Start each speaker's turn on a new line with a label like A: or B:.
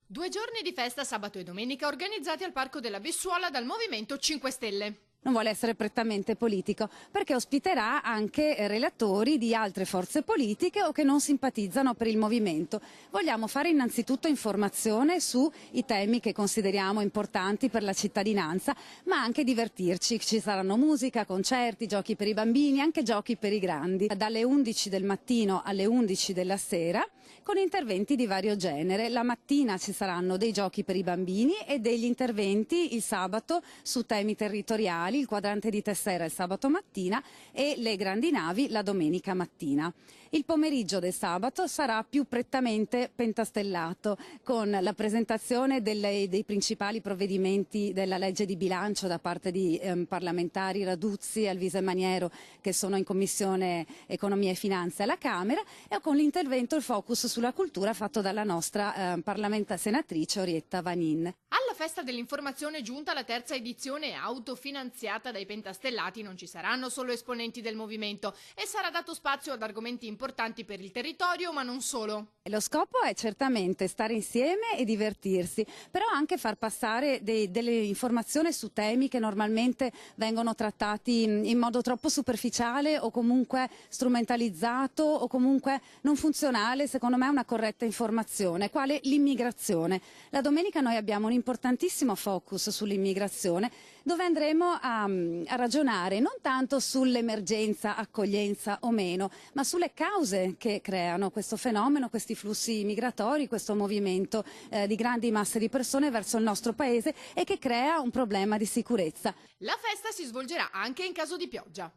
A: 2 giorni di festa sabato e domenica organizzati al Parco della Bessuola dal Movimento 5 Stelle.
B: Non vuole essere prettamente politico, perché ospiterà anche relatori di altre forze politiche o che non simpatizzano per il movimento. Vogliamo fare innanzitutto informazione sui temi che consideriamo importanti per la cittadinanza, ma anche divertirci. Ci saranno musica, concerti, giochi per i bambini, anche giochi per i grandi, dalle 11 del mattino alle 11 della sera, con interventi di vario genere. La mattina ci saranno dei giochi per i bambini e degli interventi il sabato su temi territoriali, il quadrante di Tessera il sabato mattina e le grandi navi la domenica mattina. Il pomeriggio del sabato sarà più prettamente pentastellato, con la presentazione dei principali provvedimenti della legge di bilancio da parte di parlamentari Raduzzi, Alvise e Maniero, che sono in Commissione Economia e Finanze alla Camera, e con l'intervento, il focus sulla cultura fatto dalla nostra senatrice Orietta Vanin.
A: Alla festa dell'informazione giunta la terza edizione autofinanziata dai pentastellati non ci saranno solo esponenti del movimento e sarà dato spazio ad argomenti importanti per il territorio, ma non solo.
B: Lo scopo è certamente stare insieme e divertirsi, però anche far passare delle informazioni su temi che normalmente vengono trattati in modo troppo superficiale o comunque strumentalizzato o comunque non funzionale. Secondo me è una corretta informazione, quale l'immigrazione. La domenica noi abbiamo un importantissimo focus sull'immigrazione, dove andremo a ragionare non tanto sull'emergenza, accoglienza o meno, ma sulle cause che creano questo fenomeno, questi flussi migratori, questo movimento di grandi masse di persone verso il nostro paese e che crea un problema di sicurezza.
A: La festa si svolgerà anche in caso di pioggia.